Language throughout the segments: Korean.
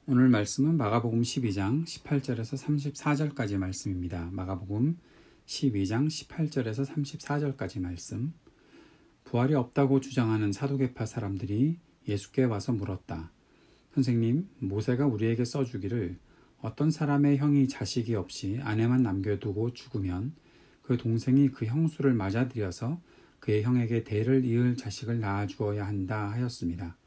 오늘 말씀은 마가복음 12장 18절에서 34절까지 말씀입니다. 마가복음 12장 18절에서 34절까지 말씀. 부활이 없다고 주장하는 사두개파 사람들이 예수께 와서 물었다. 선생님, 모세가 우리에게 써주기를 어떤 사람의 형이 자식이 없이 아내만 남겨두고 죽으면 그 동생이 그 형수를 맞아들여서 그의 형에게 대를 이을 자식을 낳아주어야 한다 하였습니다.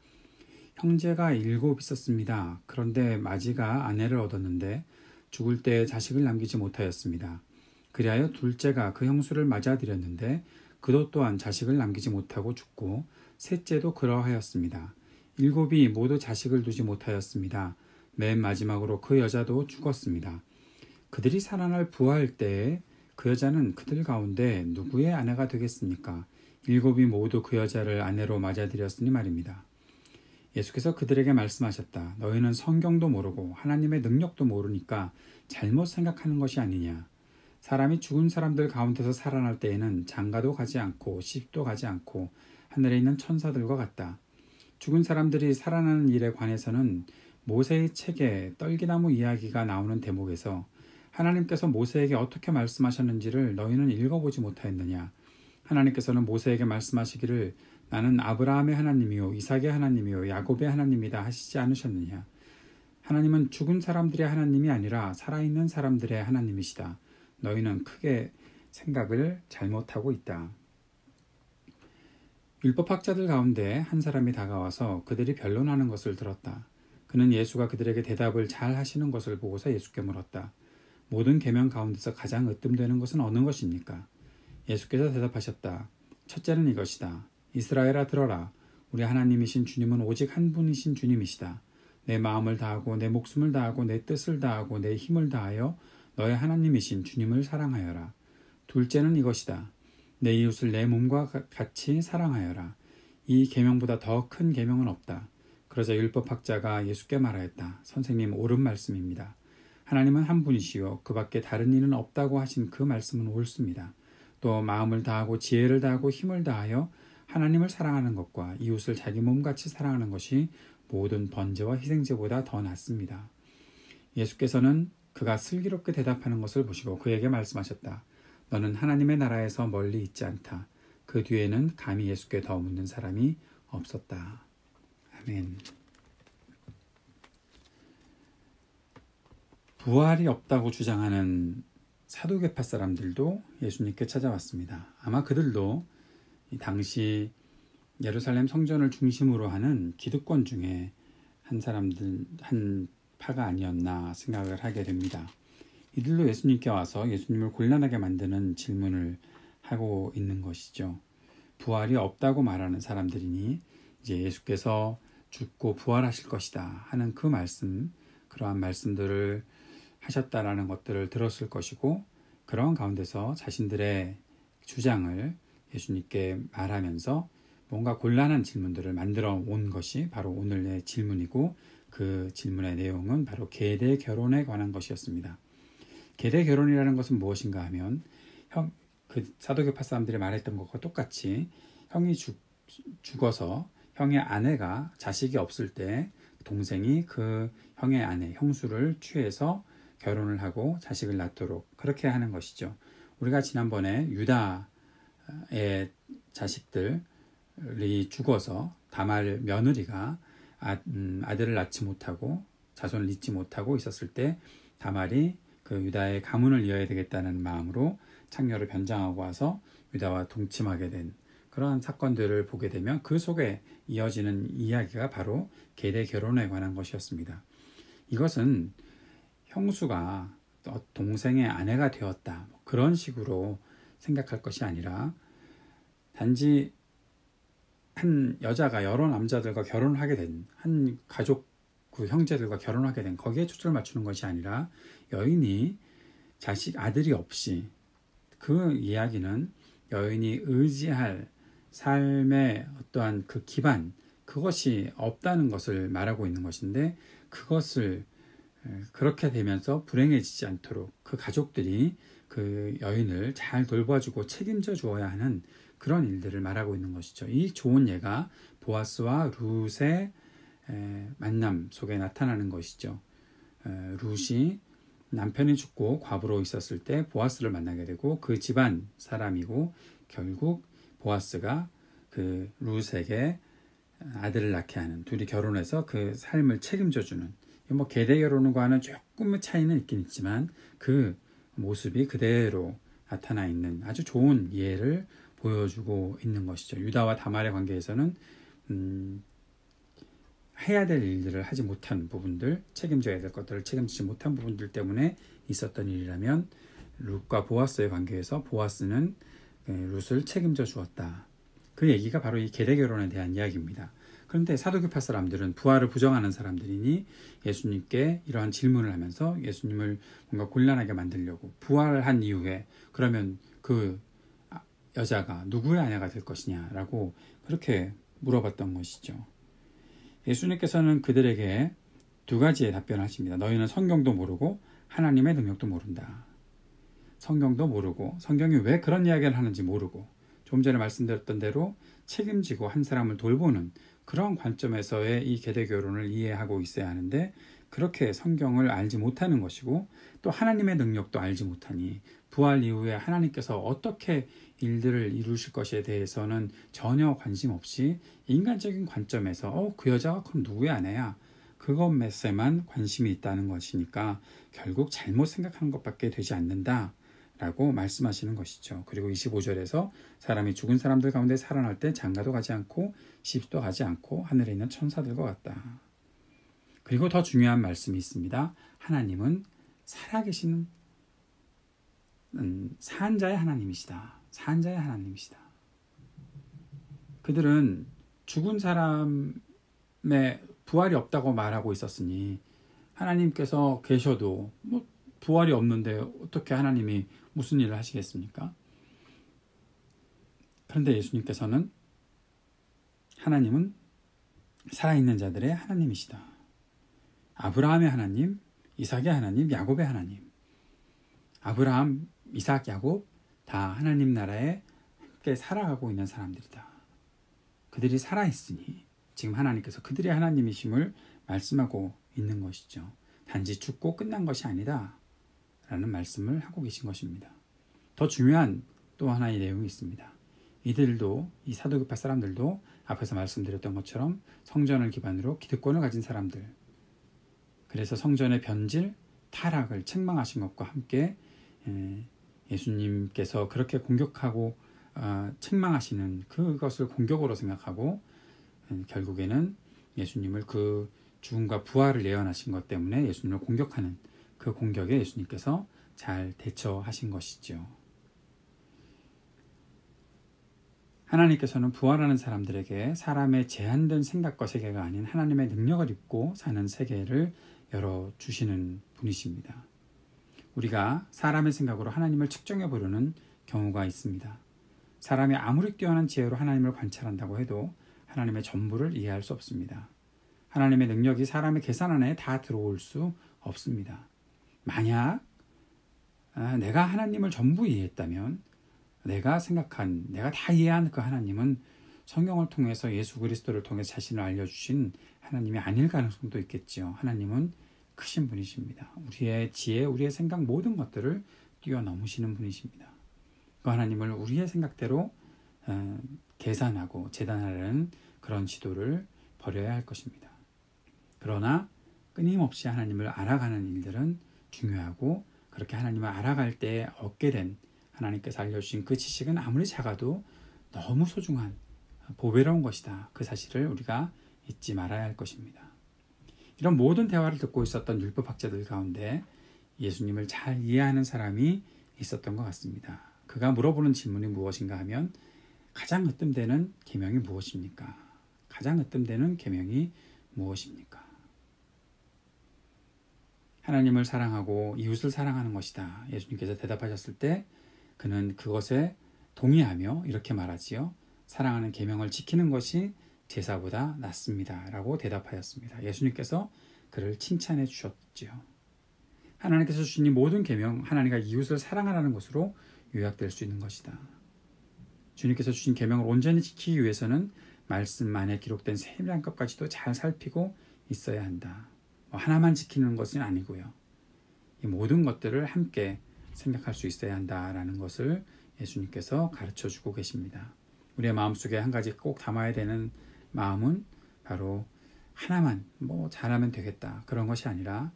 형제가 7 있었습니다. 그런데 마지가 아내를 얻었는데 죽을 때 자식을 남기지 못하였습니다. 그리하여 둘째가 그 형수를 맞아들였는데 그도 또한 자식을 남기지 못하고 죽고 셋째도 그러하였습니다. 7이 모두 자식을 두지 못하였습니다. 맨 마지막으로 그 여자도 죽었습니다. 그들이 살아날 부활 때에 그 여자는 그들 가운데 누구의 아내가 되겠습니까? 7이 모두 그 여자를 아내로 맞아들였으니 말입니다. 예수께서 그들에게 말씀하셨다. 너희는 성경도 모르고 하나님의 능력도 모르니까 잘못 생각하는 것이 아니냐. 사람이 죽은 사람들 가운데서 살아날 때에는 장가도 가지 않고 시집도 가지 않고 하늘에 있는 천사들과 같다. 죽은 사람들이 살아나는 일에 관해서는 모세의 책에 떨기나무 이야기가 나오는 대목에서 하나님께서 모세에게 어떻게 말씀하셨는지를 너희는 읽어보지 못하였느냐. 하나님께서는 모세에게 말씀하시기를 나는 아브라함의 하나님이요 이삭의 하나님이요 야곱의 하나님이다 하시지 않으셨느냐. 하나님은 죽은 사람들의 하나님이 아니라 살아있는 사람들의 하나님이시다. 너희는 크게 생각을 잘못하고 있다. 율법학자들 가운데 한 사람이 다가와서 그들이 변론하는 것을 들었다. 그는 예수가 그들에게 대답을 잘 하시는 것을 보고서 예수께 물었다. 모든 계명 가운데서 가장 으뜸되는 것은 어느 것입니까? 예수께서 대답하셨다. 첫째는 이것이다. 이스라엘아 들어라. 우리 하나님이신 주님은 오직 한 분이신 주님이시다. 내 마음을 다하고 내 목숨을 다하고 내 뜻을 다하고 내 힘을 다하여 너의 하나님이신 주님을 사랑하여라. 둘째는 이것이다. 내 이웃을 내 몸과 같이 사랑하여라. 이 계명보다 더 큰 계명은 없다. 그러자 율법학자가 예수께 말하였다. 선생님, 옳은 말씀입니다. 하나님은 한 분이시요 그 밖에 다른 이는 없다고 하신 그 말씀은 옳습니다. 또 마음을 다하고 지혜를 다하고 힘을 다하여 하나님을 사랑하는 것과 이웃을 자기 몸같이 사랑하는 것이 모든 번제와 희생제보다 더 낫습니다. 예수께서는 그가 슬기롭게 대답하는 것을 보시고 그에게 말씀하셨다. 너는 하나님의 나라에서 멀리 있지 않다. 그 뒤에는 감히 예수께 더 묻는 사람이 없었다. 아멘. 부활이 없다고 주장하는 사두개파 사람들도 예수님께 찾아왔습니다. 아마 그들도 이 당시 예루살렘 성전을 중심으로 하는 기득권 중에 한 파가 아니었나 생각을 하게 됩니다. 이들도 예수님께 와서 예수님을 곤란하게 만드는 질문을 하고 있는 것이죠. 부활이 없다고 말하는 사람들이니 이제 예수께서 죽고 부활하실 것이다 하는 그 말씀, 그러한 말씀들을 하셨다라는 것들을 들었을 것이고 그런 가운데서 자신들의 주장을 예수님께 말하면서 뭔가 곤란한 질문들을 만들어 온 것이 바로 오늘의 질문이고 그 질문의 내용은 바로 계대 결혼에 관한 것이었습니다. 계대 결혼이라는 것은 무엇인가 하면 그 사두개파 사람들이 말했던 것과 똑같이 형이 죽어서 형의 아내가 자식이 없을 때 동생이 그 형의 아내 형수를 취해서 결혼을 하고 자식을 낳도록 그렇게 하는 것이죠. 우리가 지난번에 유다의 자식들이 죽어서 다말 며느리가 아들을 낳지 못하고 자손을 잇지 못하고 있었을 때 다말이 그 유다의 가문을 이어야 되겠다는 마음으로 창녀를 변장하고 와서 유다와 동침하게 된 그러한 사건들을 보게 되면 그 속에 이어지는 이야기가 바로 계대 결혼에 관한 것이었습니다. 이것은 형수가 동생의 아내가 되었다 그런 식으로 생각할 것이 아니라 단지 한 여자가 여러 남자들과 결혼하게 된 한 가족 그 형제들과 결혼하게 된 거기에 초점을 맞추는 것이 아니라 여인이 아들이 없이 그 이야기는 여인이 의지할 삶의 어떠한 그 기반 그것이 없다는 것을 말하고 있는 것인데 그것을 그렇게 되면서 불행해지지 않도록 그 가족들이 그 여인을 잘 돌봐주고 책임져 주어야 하는 그런 일들을 말하고 있는 것이죠. 이 좋은 예가 보아스와 룻의 만남 속에 나타나는 것이죠. 룻이 남편이 죽고 과부로 있었을 때 보아스를 만나게 되고 그 집안 사람이고 결국 보아스가 그 룻에게 아들을 낳게 하는, 둘이 결혼해서 그 삶을 책임져주는, 뭐 계대 결혼과는 조금의 차이는 있긴 있지만 그 모습이 그대로 나타나 있는 아주 좋은 예를 보여주고 있는 것이죠. 유다와 다말의 관계에서는 해야 될 일들을 하지 못한 부분들, 책임져야 될 것들을 책임지지 못한 부분들 때문에 있었던 일이라면, 룻과 보아스의 관계에서 보아스는 룻을 책임져 주었다. 그 얘기가 바로 이 계대 결혼에 대한 이야기입니다. 그런데 사두개파 사람들은 부활을 부정하는 사람들이니 예수님께 이러한 질문을 하면서 예수님을 뭔가 곤란하게 만들려고, 부활한 이후에 그러면 그 여자가 누구의 아내가 될 것이냐라고 그렇게 물어봤던 것이죠. 예수님께서는 그들에게 두 가지의 답변을 하십니다. 너희는 성경도 모르고 하나님의 능력도 모른다. 성경도 모르고, 성경이 왜 그런 이야기를 하는지 모르고, 좀 전에 말씀드렸던 대로 책임지고 한 사람을 돌보는 그런 관점에서의 이 계대 결혼을 이해하고 있어야 하는데, 그렇게 성경을 알지 못하는 것이고 또 하나님의 능력도 알지 못하니 부활 이후에 하나님께서 어떻게 일들을 이루실 것에 대해서는 전혀 관심 없이 인간적인 관점에서 그 여자가 그럼 누구의 아내야? 그것에만 관심이 있다는 것이니까 결국 잘못 생각하는 것밖에 되지 않는다 라고 말씀하시는 것이죠. 그리고 25절에서 사람이 죽은 사람들 가운데 살아날 때 장가도 가지 않고 시집도 가지 않고 하늘에 있는 천사들과 같다. 그리고 더 중요한 말씀이 있습니다. 하나님은 살아계시는 산자의 하나님이시다. 산자의 하나님이시다. 그들은 죽은 사람의 부활이 없다고 말하고 있었으니 하나님께서 계셔도 뭐 부활이 없는데 어떻게 하나님이 무슨 일을 하시겠습니까? 그런데 예수님께서는 하나님은 살아있는 자들의 하나님이시다. 아브라함의 하나님, 이삭의 하나님, 야곱의 하나님. 아브라함, 이삭, 야곱 다 하나님 나라에 함께 살아가고 있는 사람들이다. 그들이 살아있으니 지금 하나님께서 그들의 하나님이심을 말씀하고 있는 것이죠. 단지 죽고 끝난 것이 아니다 라는 말씀을 하고 계신 것입니다. 더 중요한 또 하나의 내용이 있습니다. 이들도, 이 사두개파 사람들도 앞에서 말씀드렸던 것처럼 성전을 기반으로 기득권을 가진 사람들, 그래서 성전의 변질, 타락을 책망하신 것과 함께 예수님께서 그렇게 공격하고 책망하시는 그것을 공격으로 생각하고 결국에는 예수님을 그 죽음과 부활을 예언하신 것 때문에 예수님을 공격하는 그 공격에 예수님께서 잘 대처하신 것이죠. 하나님께서는 부활하는 사람들에게 사람의 제한된 생각과 세계가 아닌 하나님의 능력을 입고 사는 세계를 열어주시는 분이십니다. 우리가 사람의 생각으로 하나님을 측정해 보려는 경우가 있습니다. 사람이 아무리 뛰어난 지혜로 하나님을 관찰한다고 해도 하나님의 전부를 이해할 수 없습니다. 하나님의 능력이 사람의 계산 안에 다 들어올 수 없습니다. 만약 내가 하나님을 전부 이해했다면 내가 생각한, 내가 다 이해한 그 하나님은 성경을 통해서 예수 그리스도를 통해서 자신을 알려주신 하나님이 아닐 가능성도 있겠지요. 하나님은 크신 분이십니다. 우리의 지혜, 우리의 생각 모든 것들을 뛰어넘으시는 분이십니다. 그 하나님을 우리의 생각대로 계산하고 재단하려는 그런 지도를 버려야 할 것입니다. 그러나 끊임없이 하나님을 알아가는 일들은 중요하고, 그렇게 하나님을 알아갈 때 얻게 된 하나님께서 알려주신 그 지식은 아무리 작아도 너무 소중한 보배로운 것이다. 그 사실을 우리가 잊지 말아야 할 것입니다. 이런 모든 대화를 듣고 있었던 율법학자들 가운데 예수님을 잘 이해하는 사람이 있었던 것 같습니다. 그가 물어보는 질문이 무엇인가 하면, 가장 으뜸되는 계명이 무엇입니까? 가장 으뜸되는 계명이 무엇입니까? 하나님을 사랑하고 이웃을 사랑하는 것이다. 예수님께서 대답하셨을 때 그는 그것에 동의하며 이렇게 말하지요. 사랑하는 계명을 지키는 것이 제사보다 낫습니다. 라고 대답하였습니다. 예수님께서 그를 칭찬해 주셨지요. 하나님께서 주신 이 모든 계명, 하나님과 이웃을 사랑하라는 것으로 요약될 수 있는 것이다. 주님께서 주신 계명을 온전히 지키기 위해서는 말씀 안에 기록된 세밀한 것까지도 잘 살피고 있어야 한다. 하나만 지키는 것은 아니고요. 이 모든 것들을 함께 생각할 수 있어야 한다라는 것을 예수님께서 가르쳐 주고 계십니다. 우리의 마음속에 한 가지 꼭 담아야 되는 마음은 바로 하나만 잘하면 되겠다 그런 것이 아니라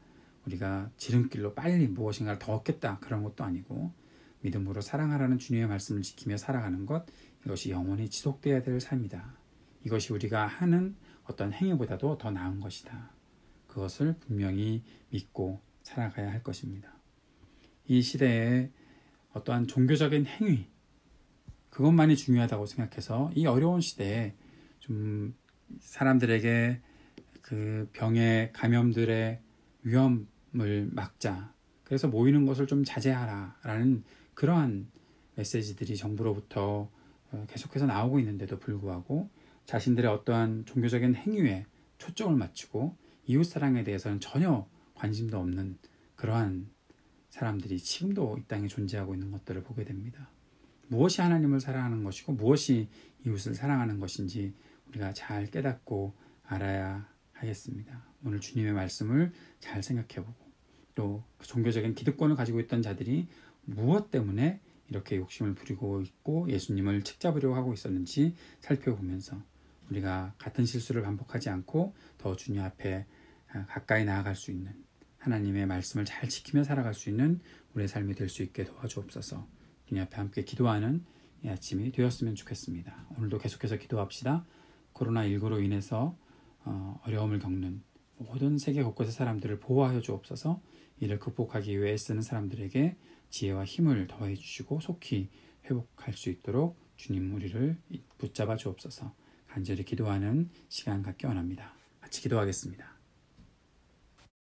우리가 지름길로 빨리 무엇인가를 더 얻겠다 그런 것도 아니고 믿음으로 사랑하라는 주님의 말씀을 지키며 살아가는 것, 이것이 영원히 지속돼야 될 삶이다. 이것이 우리가 하는 어떤 행위보다도 더 나은 것이다. 그것을 분명히 믿고 살아가야 할 것입니다. 이 시대에 어떠한 종교적인 행위, 그것만이 중요하다고 생각해서 이 어려운 시대에 좀 사람들에게 그 병의 감염들의 위험을 막자, 그래서 모이는 것을 좀 자제하라 라는 그러한 메시지들이 정부로부터 계속해서 나오고 있는데도 불구하고 자신들의 어떠한 종교적인 행위에 초점을 맞추고 이웃사랑에 대해서는 전혀 관심도 없는 그러한 사람들이 지금도 이 땅에 존재하고 있는 것들을 보게 됩니다. 무엇이 하나님을 사랑하는 것이고 무엇이 이웃을 사랑하는 것인지 우리가 잘 깨닫고 알아야 하겠습니다. 오늘 주님의 말씀을 잘 생각해보고 또 그 종교적인 기득권을 가지고 있던 자들이 무엇 때문에 이렇게 욕심을 부리고 있고 예수님을 책잡으려고 하고 있었는지 살펴보면서 우리가 같은 실수를 반복하지 않고 더 주님 앞에 가까이 나아갈 수 있는, 하나님의 말씀을 잘 지키며 살아갈 수 있는 우리의 삶이 될 수 있게 도와주옵소서. 주님 앞에 함께 기도하는 이 아침이 되었으면 좋겠습니다. 오늘도 계속해서 기도합시다. 코로나19로 인해서 어려움을 겪는 모든 세계 곳곳의 사람들을 보호하여 주옵소서. 이를 극복하기 위해 애쓰는 사람들에게 지혜와 힘을 더해 주시고 속히 회복할 수 있도록 주님 우리를 붙잡아 주옵소서. 간절히 기도하는 시간 갖기 원합니다. 같이 기도하겠습니다.